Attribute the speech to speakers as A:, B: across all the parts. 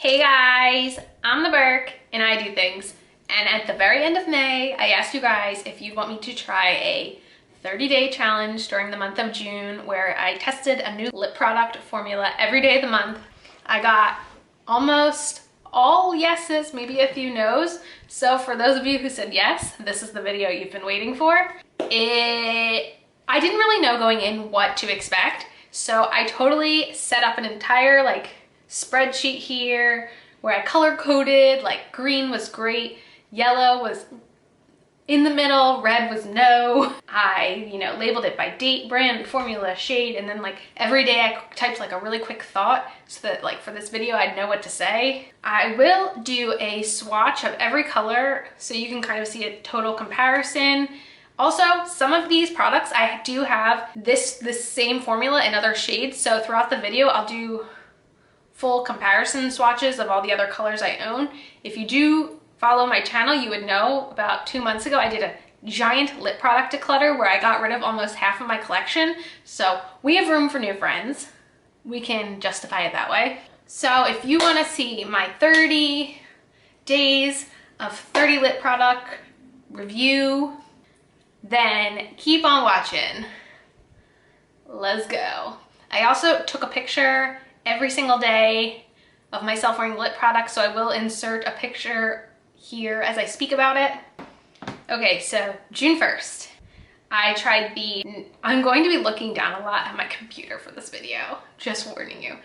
A: Hey guys, I'm the Burke and I do things. And at the very end of May, I asked you guys if you want me to try a 30-day challenge during the month of June where I tested a new lip product formula every day of the month. I got almost all yeses, maybe a few no's. So for those of you who said yes, this is the video you've been waiting for. I didn't really know going in what to expect. So I totally set up an entire spreadsheet here where I color coded, green was great, yellow was in the middle, red was no. I, labeled it by date, brand, formula, shade, and then every day I typed a really quick thought so that for this video I'd know what to say. I will do a swatch of every color so you can kind of see a total comparison. Also, some of these products I do have this same formula in other shades, so throughout the video I'll do full comparison swatches of all the other colors I own. If you do follow my channel, you would know about 2 months ago I did a giant lip product declutter where I got rid of almost half of my collection. So we have room for new friends. We can justify it that way. So if you want to see my 30 days of 30 lip product review, then keep on watching. Let's go. I also took a picture every single day of myself wearing lip products, so I will insert a picture here as I speak about it. Okay, so June 1st, I tried I'm going to be looking down a lot at my computer for this video, just warning you.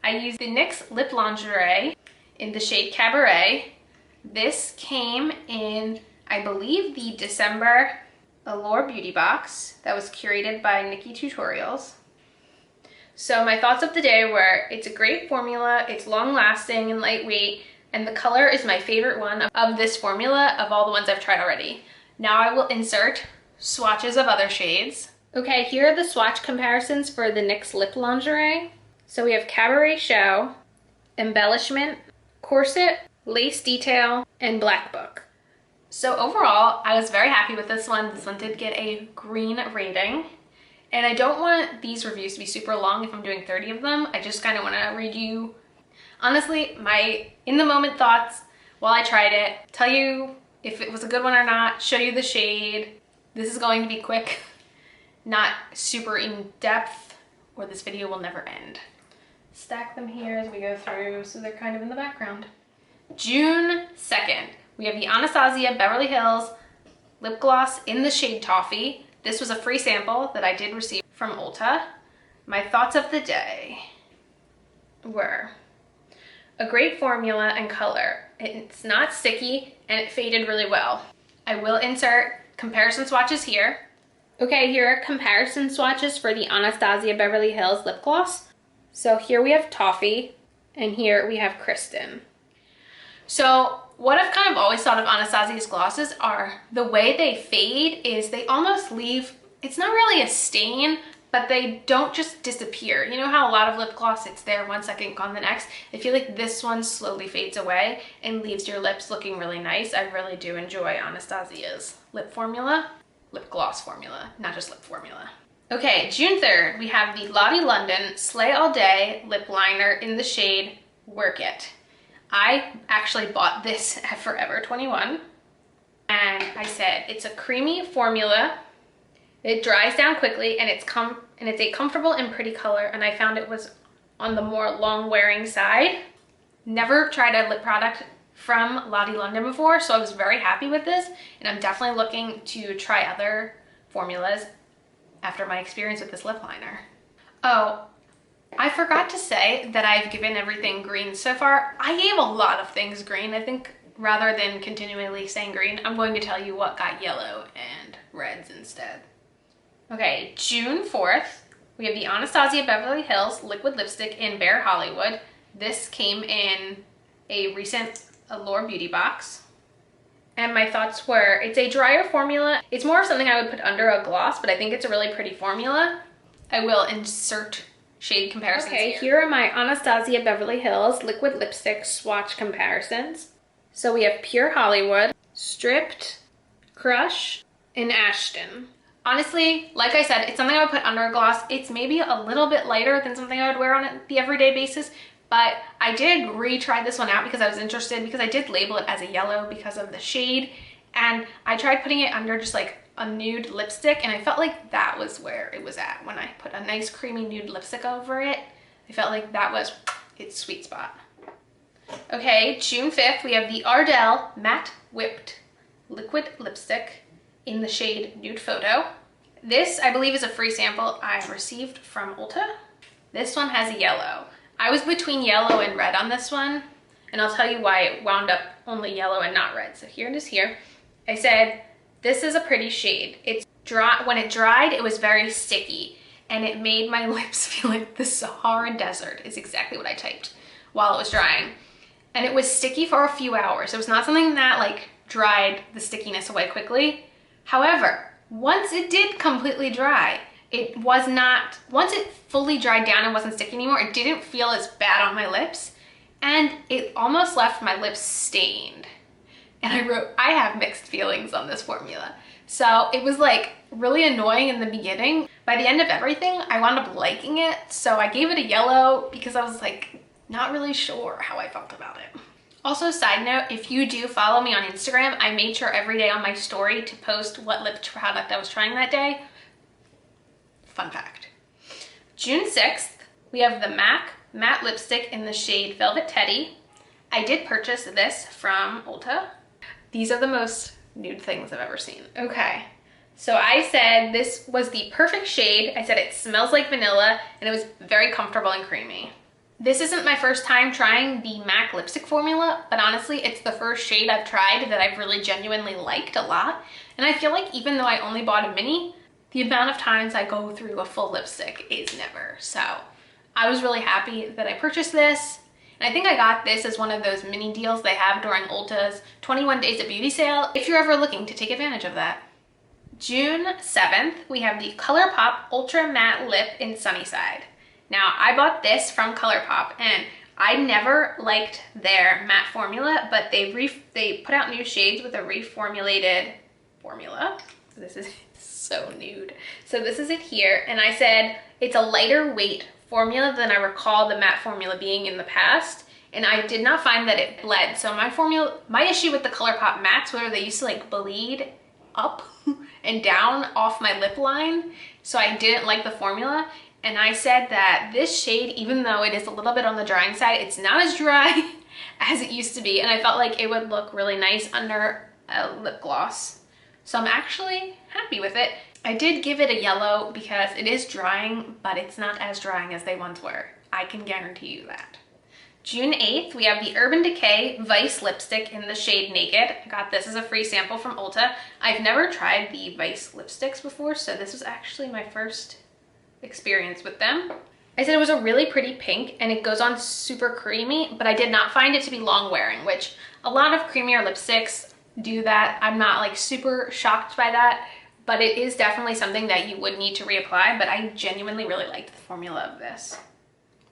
A: I used the NYX Lip Lingerie in the shade Cabaret. This came in, I believe, the December Allure Beauty Box that was curated by Nikki Tutorials. So my thoughts of the day were, it's a great formula, it's long lasting and lightweight, and the color is my favorite one of this formula of all the ones I've tried already. Now I will insert swatches of other shades. Okay, here are the swatch comparisons for the NYX Lip Lingerie. So we have Cabaret Show, Embellishment, Corset, Lace Detail, and Black Book. So overall, I was very happy with this one. This one did get a green rating. And I don't want these reviews to be super long if I'm doing 30 of them. I just kind of want to read you, honestly, my in-the-moment thoughts while I tried it, tell you if it was a good one or not, show you the shade. This is going to be quick, not super in-depth, or this video will never end. Stack them here as we go through so they're kind of in the background. June 2nd, we have the Anastasia Beverly Hills lip gloss in the shade Toffee. This was a free sample that I did receive from Ulta. My thoughts of the day were a great formula and color. It's not sticky and it faded really well. I will insert comparison swatches here. Okay, here are comparison swatches for the Anastasia Beverly Hills lip gloss. So here we have Toffee and here we have Kristen. So what I've kind of always thought of Anastasia's glosses are the way they fade is they almost leave, it's not really a stain, but they don't just disappear. You know how a lot of lip gloss, it's there 1 second, gone the next? I feel like this one slowly fades away and leaves your lips looking really nice. I really do enjoy Anastasia's lip gloss formula, not just lip formula. Okay, June 3rd, we have the Lottie London Slay All Day lip liner in the shade Work It. I actually bought this at Forever 21 and I said it's a creamy formula, it dries down quickly, and it's a comfortable and pretty color, and I found it was on the more long wearing side. Never tried a lip product from Lottie London before, so I was very happy with this, and I'm definitely looking to try other formulas after my experience with this lip liner. Oh, I forgot to say that I've given everything green so far. I gave a lot of things green. I think rather than continually saying green, I'm going to tell you what got yellow and reds instead. Okay, June 4th, we have the Anastasia Beverly Hills Liquid Lipstick in Bare Hollywood. This came in a recent Allure Beauty Box. And my thoughts were, it's a drier formula. It's more of something I would put under a gloss, but I think it's a really pretty formula. I will insert shade comparisons here are my Anastasia Beverly Hills liquid lipstick swatch comparisons. So we have Pure Hollywood, Stripped, Crush, and Ashton. Honestly, like I said, it's something I would put under a gloss. It's maybe a little bit lighter than something I would wear on the everyday basis, but I did retry this one out because I was interested, because I did label it as a yellow because of the shade, and I tried putting it under just like a nude lipstick, and I felt like that was where it was at when I put a nice creamy nude lipstick over it. I felt like that was its sweet spot. Okay, June 5th, we have the Ardell Matte Whipped Liquid Lipstick in the shade Nude Photo. This, I believe, is a free sample I received from Ulta. This one has a yellow. I was between yellow and red on this one, and I'll tell you why it wound up only yellow and not red. So here it is here. I said, this is a pretty shade. It's dry. When it dried, it was very sticky, and it made my lips feel like the Sahara Desert is exactly what I typed while it was drying. And it was sticky for a few hours. It was not something that like dried the stickiness away quickly. However, once it did completely dry, it was not, once it fully dried down and wasn't sticky anymore, it didn't feel as bad on my lips, and it almost left my lips stained. And I wrote, I have mixed feelings on this formula. So it was like really annoying in the beginning. By the end of everything, I wound up liking it. So I gave it a yellow because I was like, not really sure how I felt about it. Also, side note, if you do follow me on Instagram, I made sure every day on my story to post what lip product I was trying that day. Fun fact. June 6th, we have the MAC Matte Lipstick in the shade Velvet Teddy. I did purchase this from Ulta. These are the most nude things I've ever seen. Okay, so I said this was the perfect shade. I said it smells like vanilla, and it was very comfortable and creamy. This isn't my first time trying the MAC lipstick formula, but honestly, it's the first shade I've tried that I've really genuinely liked a lot. And I feel like even though I only bought a mini, the amount of times I go through a full lipstick is never. So I was really happy that I purchased this. And I think I got this as one of those mini deals they have during Ulta's 21 Days of Beauty sale, if you're ever looking to take advantage of that. June 7th, we have the ColourPop Ultra Matte Lip in Sunnyside. Now, I bought this from ColourPop, and I never liked their matte formula, but they put out new shades with a reformulated formula. This is so nude. So this is it here, and I said it's a lighter weight formula than I recall the matte formula being in the past, and I did not find that it bled. So my issue with the ColourPop mattes were they used to like bleed up and down off my lip line, so I didn't like the formula. And I said that this shade, even though it is a little bit on the drying side, it's not as dry as it used to be, and I felt like it would look really nice under a lip gloss. So I'm actually happy with it. I did give it a yellow because it is drying, but it's not as drying as they once were. I can guarantee you that. June 8th, we have the Urban Decay Vice Lipstick in the shade Naked. I got this as a free sample from Ulta. I've never tried the Vice lipsticks before, so this was actually my first experience with them. I said it was a really pretty pink, and it goes on super creamy, but I did not find it to be long wearing, which a lot of creamier lipsticks do that. I'm not like super shocked by that, but it is definitely something that you would need to reapply, but I genuinely really liked the formula of this.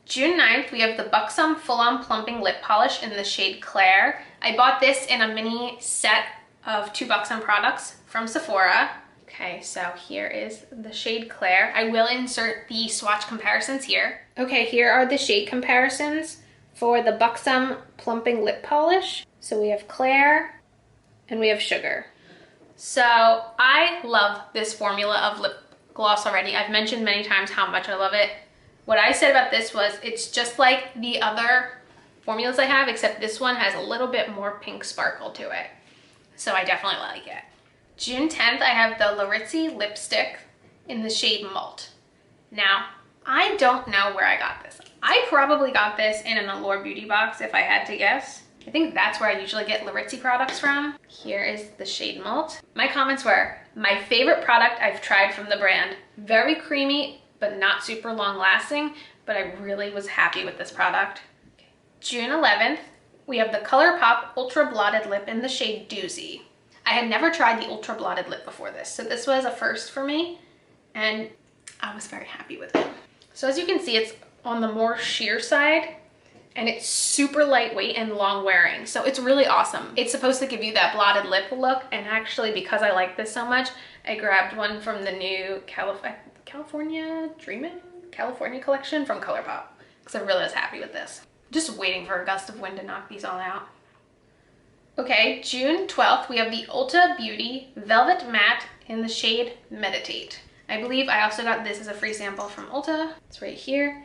A: June 9th, we have the Buxom Full-On Plumping Lip Polish in the shade Claire. I bought this in a mini set of 2 Buxom products from Sephora. Okay, so here is the shade Claire. I will insert the swatch comparisons here. Okay, here are the shade comparisons for the Buxom Plumping Lip Polish. So we have Claire and we have Sugar. So I love this formula of lip gloss already. I've mentioned many times how much I love it. What I said about this was it's just like the other formulas I have, except this one has a little bit more pink sparkle to it. So I definitely like it. June 10th, I have the Laritzi lipstick in the shade Malt. Now, I don't know where I got this. I probably got this in an Allure Beauty box if I had to guess. I think that's where I usually get Laritzi products from. Here is the shade Malt. My comments were, my favorite product I've tried from the brand. Very creamy, but not super long lasting, but I really was happy with this product. Okay. June 11th, we have the ColourPop Ultra Blotted Lip in the shade Doozy. I had never tried the Ultra Blotted Lip before this, so this was a first for me, and I was very happy with it. So as you can see, it's on the more sheer side, and it's super lightweight and long wearing, so it's really awesome. It's supposed to give you that blotted lip look, and actually because I like this so much, I grabbed one from the new California collection from ColourPop, because I really was happy with this. Just waiting for a gust of wind to knock these all out. Okay, June 12th, we have the Ulta Beauty Velvet Matte in the shade Meditate. I believe I also got this as a free sample from Ulta. It's right here.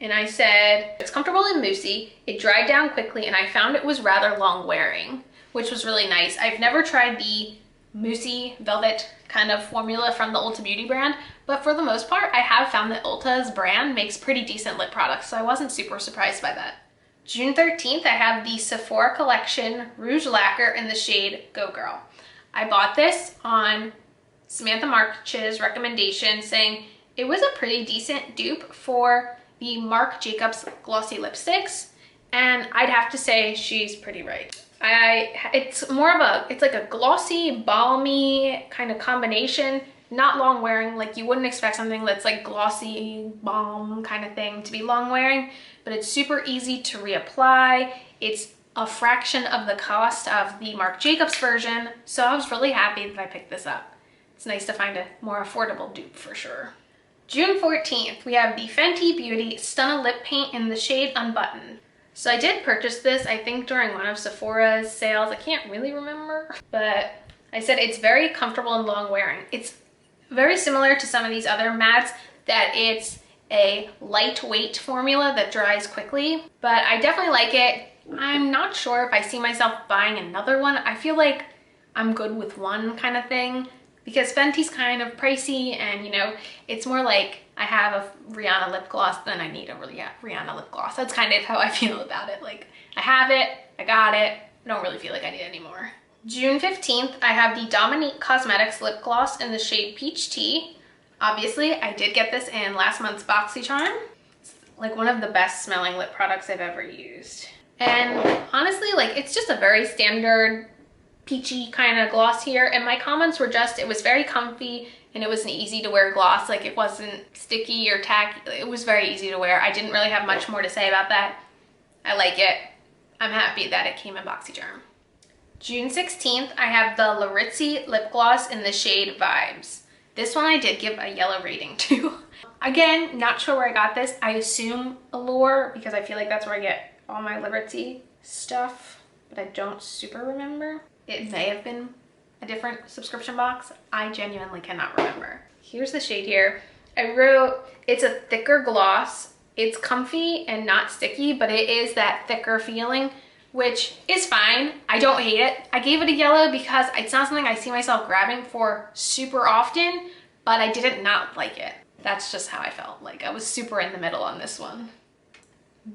A: And I said, it's comfortable and moussey, it dried down quickly, and I found it was rather long wearing, which was really nice. I've never tried the moussey velvet kind of formula from the Ulta Beauty brand, but for the most part, I have found that Ulta's brand makes pretty decent lip products, so I wasn't super surprised by that. June 13th, I have the Sephora Collection Rouge Lacquer in the shade Go Girl. I bought this on Samantha March's recommendation, saying it was a pretty decent dupe for the Marc Jacobs glossy lipsticks, and I'd have to say she's pretty right. It's like a glossy, balmy kind of combination, not long wearing. Like you wouldn't expect something that's like glossy, balm kind of thing to be long wearing, but it's super easy to reapply. It's a fraction of the cost of the Marc Jacobs version, so I was really happy that I picked this up. It's nice to find a more affordable dupe for sure. June 14th, we have the Fenty Beauty Stunna Lip Paint in the shade Unbuttoned. So I did purchase this, I think during one of Sephora's sales. I can't really remember, but I said it's very comfortable and long wearing. It's very similar to some of these other mattes, that it's a lightweight formula that dries quickly, but I definitely like it. I'm not sure if I see myself buying another one. I feel like I'm good with one kind of thing, because Fenty's kind of pricey, and you know, it's more like I have a Rihanna lip gloss than I need a Rihanna lip gloss. That's kind of how I feel about it. Like, I have it, I got it, I don't really feel like I need it anymore. June 15th, I have the Dominique Cosmetics lip gloss in the shade Peach Tea. Obviously, I did get this in last month's BoxyCharm. It's like one of the best smelling lip products I've ever used. And honestly, like, it's just a very standard peachy kind of gloss here, and my comments were just, it was very comfy and it was an easy to wear gloss. Like, it wasn't sticky or tacky. It was very easy to wear. I didn't really have much more to say about that. I like it. I'm happy that it came in BoxyCharm. June 16th, I have the Laritzi lip gloss in the shade Vibes. This one I did give a yellow rating to. Again, not sure where I got this. I assume Allure, because I feel like that's where I get all my Laritzi stuff, but I don't super remember. It may have been a different subscription box. I genuinely cannot remember. Here's the shade here. I wrote, it's a thicker gloss. It's comfy and not sticky, but it is that thicker feeling, which is fine. I don't hate it. I gave it a yellow because it's not something I see myself grabbing for super often, but I didn't not like it. That's just how I felt. Like, I was super in the middle on this one.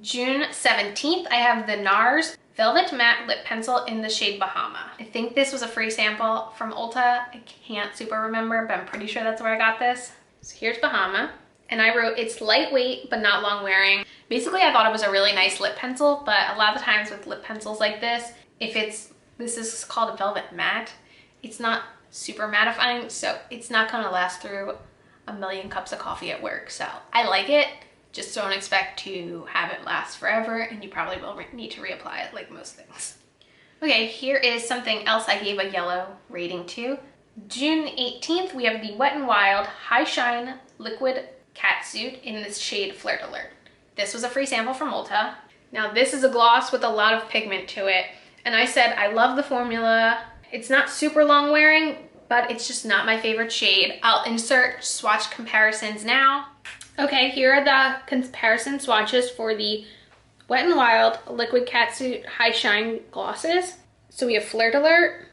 A: June 17th, I have the NARS Velvet Matte Lip Pencil in the shade Bahama. I think this was a free sample from Ulta. I can't super remember, but I'm pretty sure that's where I got this. So here's Bahama. And I wrote, it's lightweight, but not long wearing. Basically, I thought it was a really nice lip pencil, but a lot of the times with lip pencils like this, this is called a velvet matte, it's not super mattifying, so it's not gonna last through a million cups of coffee at work. So I like it. Just don't expect to have it last forever, and you probably will need to reapply it like most things. Okay, here is something else I gave a yellow rating to. June 18th, we have the Wet n Wild High Shine Liquid Catsuit in this shade Flirt Alert. This was a free sample from Ulta. Now this is a gloss with a lot of pigment to it, and I said I love the formula. It's not super long wearing, but it's just not my favorite shade. I'll insert swatch comparisons now. Okay, here are the comparison swatches for the Wet n Wild Liquid Catsuit High Shine glosses. So we have Flirt Alert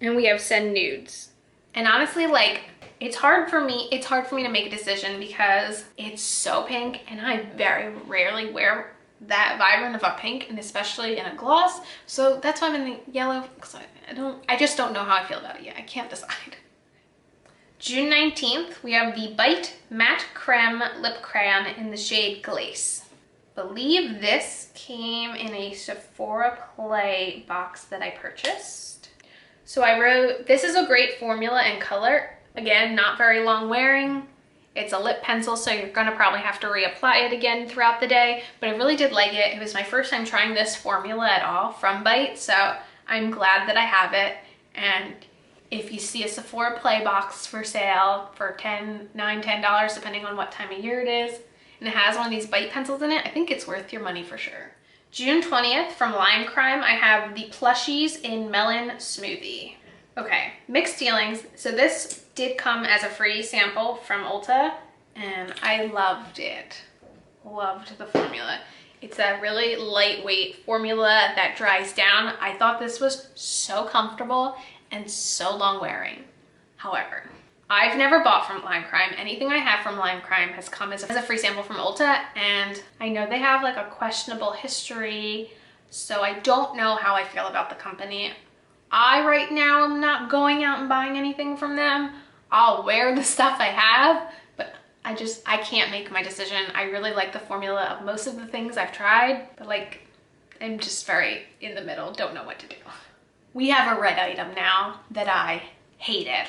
A: and we have Send Nudes. And honestly, like, it's hard for me to make a decision because it's so pink, and I very rarely wear that vibrant of a pink, and especially in a gloss. So that's why I'm in the yellow, because I just don't know how I feel about it yet. I can't decide. June 19th, we have the Bite Matte Creme Lip Crayon in the shade Glace. I believe this came in a Sephora Play box that I purchased. So I wrote, this is a great formula and color. Again, not very long wearing. It's a lip pencil, so you're gonna probably have to reapply it again throughout the day, but I really did like it. It was my first time trying this formula at all from Bite, so I'm glad that I have it. And if you see a Sephora Play box for sale for $9, $10, depending on what time of year it is, and it has one of these Bite pencils in it, I think it's worth your money for sure. June 20th from Lime Crime, I have the plushies in Melon Smoothie. Okay, mixed feelings. So this did come as a free sample from Ulta and I loved it. Loved the formula. It's a really lightweight formula that dries down. I thought this was so comfortable and so long wearing. However, I've never bought from Lime Crime. Anything I have from Lime Crime has come as a free sample from Ulta, and I know they have like a questionable history, so I don't know how I feel about the company. I right now am not going out and buying anything from them. I'll wear the stuff I have, but I can't make my decision. I really like the formula of most of the things I've tried, but like I'm just very in the middle, don't know what to do. We have a red item now that I hated.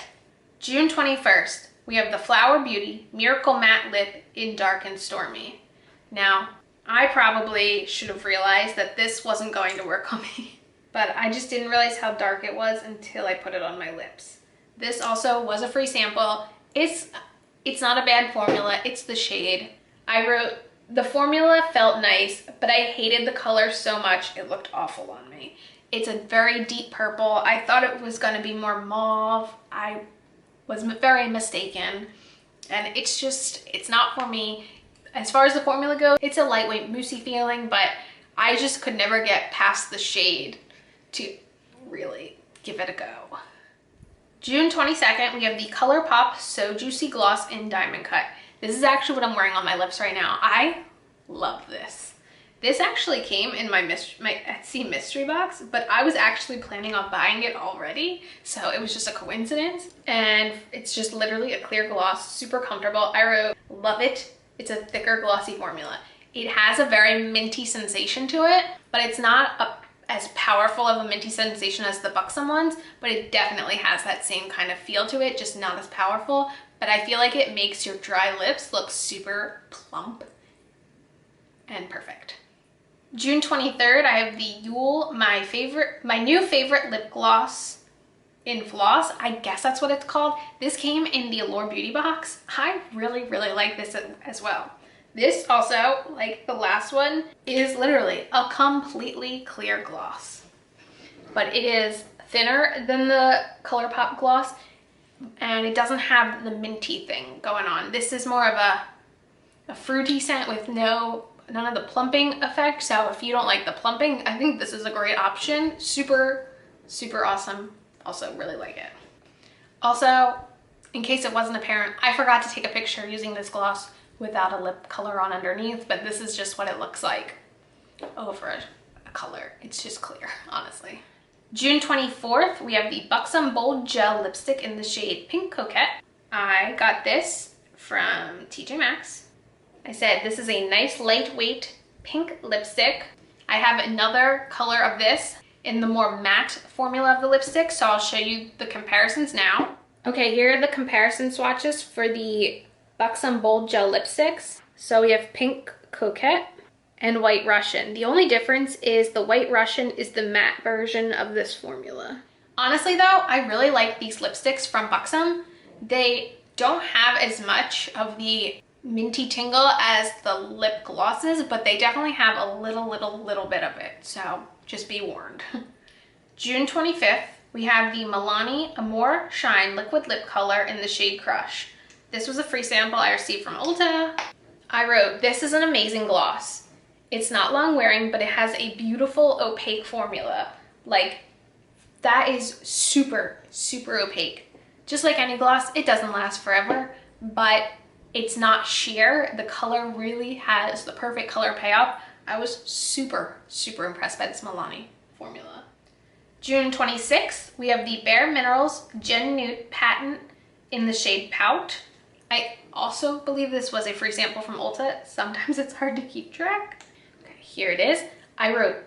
A: June 21st, we have the Flower Beauty Miracle Matte Lip in Dark and Stormy. Now, I probably should have realized that this wasn't going to work on me, but I just didn't realize how dark it was until I put it on my lips. This also was a free sample. It's not a bad formula, it's the shade. I wrote, the formula felt nice, but I hated the color so much it looked awful on me. It's a very deep purple. I thought it was gonna be more mauve. I was very mistaken, and it's not for me. As far as the formula goes, it's a lightweight moussey feeling, but I just could never get past the shade to really give it a go. June 22nd, we have the ColourPop So Juicy Gloss in Diamond Cut. This is actually what I'm wearing on my lips right now. I love this. This actually came in my Etsy mystery box, but I was actually planning on buying it already, so it was just a coincidence. And it's just literally a clear gloss, super comfortable. I wrote, love it. It's a thicker, glossy formula. It has a very minty sensation to it, but it's not as powerful of a minty sensation as the Buxom ones, but it definitely has that same kind of feel to it, just not as powerful. But I feel like it makes your dry lips look super plump and perfect. June 23rd, I have the Yule, my new favorite lip gloss in Floss. I guess that's what it's called. This came in the Allure Beauty box. I really, really like this as well. This also, like the last one, is literally a completely clear gloss. But it is thinner than the ColourPop gloss, and it doesn't have the minty thing going on. This is more of a fruity scent with none of the plumping effect. So if you don't like the plumping, I think this is a great option. Super, super awesome. Also really like it. Also, in case it wasn't apparent, I forgot to take a picture using this gloss without a lip color on underneath, but this is just what it looks like over a color. It's just clear, honestly. June 24th, we have the Buxom Bold Gel Lipstick in the shade Pink Coquette. I got this from TJ Maxx. I said this is a nice lightweight pink lipstick. I have another color of this in the more matte formula of the lipstick, so I'll show you the comparisons now. Okay, here are the comparison swatches for the Buxom Bold Gel Lipsticks. So we have Pink Coquette and White Russian. The only difference is the White Russian is the matte version of this formula. Honestly though, I really like these lipsticks from Buxom. They don't have as much of the minty tingle as the lip glosses, but they definitely have a little bit of it. So just be warned. June 25th, we have the Milani Amore Shine Liquid Lip Color in the shade Crush. This was a free sample I received from Ulta. I wrote, this is an amazing gloss. It's not long wearing, but it has a beautiful opaque formula. Like, that is super, super opaque. Just like any gloss, it doesn't last forever, but it's not sheer. The color really has the perfect color payoff. I was super, super impressed by this Milani formula. June 26th, we have the Bare Minerals Gen Nude Patent in the shade Pout. I also believe this was a free sample from Ulta. Sometimes it's hard to keep track. Okay, here it is. I wrote,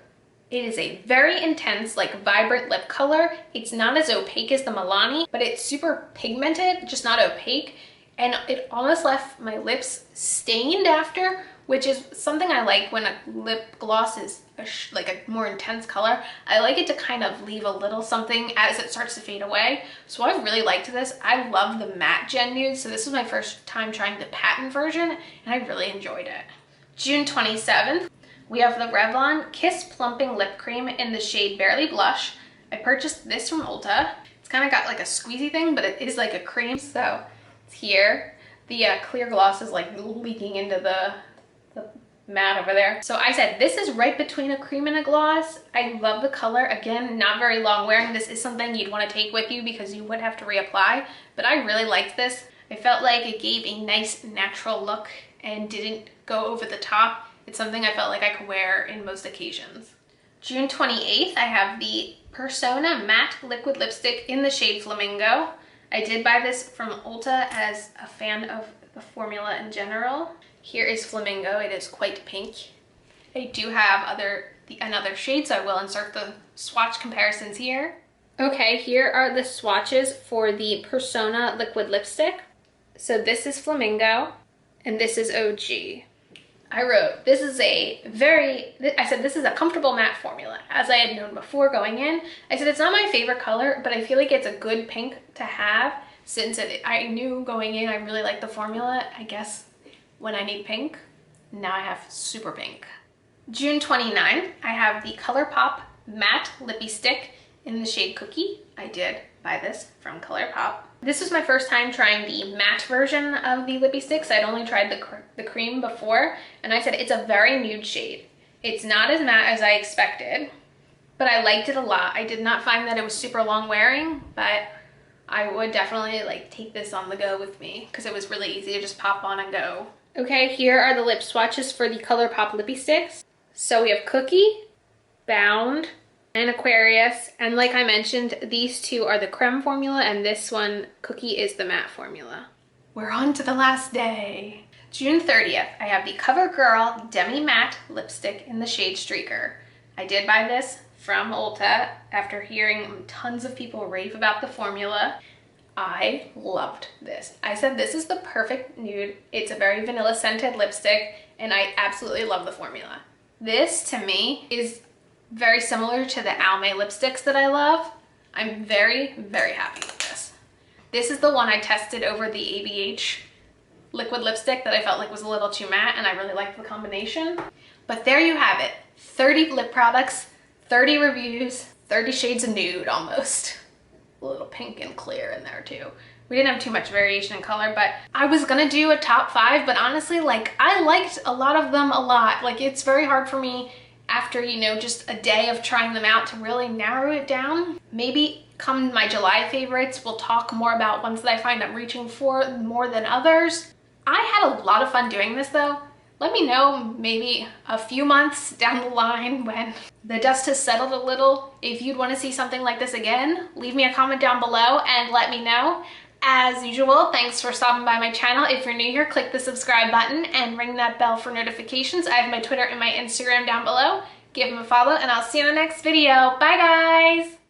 A: it is a very intense, like vibrant lip color. It's not as opaque as the Milani, but it's super pigmented, just not opaque. And it almost left my lips stained after, which is something I like when a lip gloss is like a more intense color. I like it to kind of leave a little something as it starts to fade away. So I really liked this. I love the matte Gen Nude, so this was my first time trying the patent version, and I really enjoyed it. June 27th, We have the Revlon Kiss Plumping Lip Cream in the shade Barely Blush. I purchased this from Ulta. It's kind of got like a squeezy thing, but it is like a cream, so it's here. The clear gloss is like leaking into the matte over there. So I said this is right between a cream and a gloss. I love the color. Again, not very long wearing. This is something you'd want to take with you because you would have to reapply, but I really liked this. I felt like it gave a nice natural look and didn't go over the top. It's something I felt like I could wear in most occasions. June 28th, I have the Persona Matte Liquid Lipstick in the shade Flamingo. I did buy this from Ulta as a fan of the formula in general. Here is Flamingo. It is quite pink. I do have another shade, so I will insert the swatch comparisons here. Okay, here are the swatches for the Persona Liquid Lipstick. So this is Flamingo, and this is OG. I wrote, this is this is a comfortable matte formula. As I had known before going in, I said it's not my favorite color, but I feel like it's a good pink to have since I knew going in I really like the formula. I guess when I need pink, now I have super pink. June 29th, I have the ColourPop Matte Lippy Stick in the shade Cookie. I did buy this from ColourPop. This was my first time trying the matte version of the lippy sticks. I'd only tried the cream before, and I said it's a very nude shade. It's not as matte as I expected, but I liked it a lot. I did not find that it was super long wearing, but I would definitely like take this on the go with me because it was really easy to just pop on and go. Okay, here are the lip swatches for the ColourPop lippy sticks. So we have Cookie, Bound, and Aquarius, and like I mentioned, these two are the creme formula and this one, Cookie, is the matte formula. We're on to the last day. June 30th, I have the CoverGirl Demi Matte Lipstick in the shade Streaker. I did buy this from Ulta after hearing tons of people rave about the formula. I loved this. I said this is the perfect nude. It's a very vanilla scented lipstick and I absolutely love the formula. This to me is very similar to the Almay lipsticks that I love. I'm very, very happy with this. This is the one I tested over the ABH liquid lipstick that I felt like was a little too matte and I really liked the combination. But there you have it. 30 lip products, 30 reviews, 30 shades of nude almost. A little pink and clear in there too. We didn't have too much variation in color, but I was gonna do a top 5, but honestly, like I liked a lot of them a lot. Like it's very hard for me after, you know, just a day of trying them out to really narrow it down. Maybe come my July favorites, we'll talk more about ones that I find I'm reaching for more than others. I had a lot of fun doing this though. Let me know maybe a few months down the line when the dust has settled a little if you'd want to see something like this again. Leave me a comment down below and let me know. As usual, thanks for stopping by my channel. If you're new here, click the subscribe button and ring that bell for notifications. I have my Twitter and my Instagram down below. Give them a follow and I'll see you in the next video. Bye guys!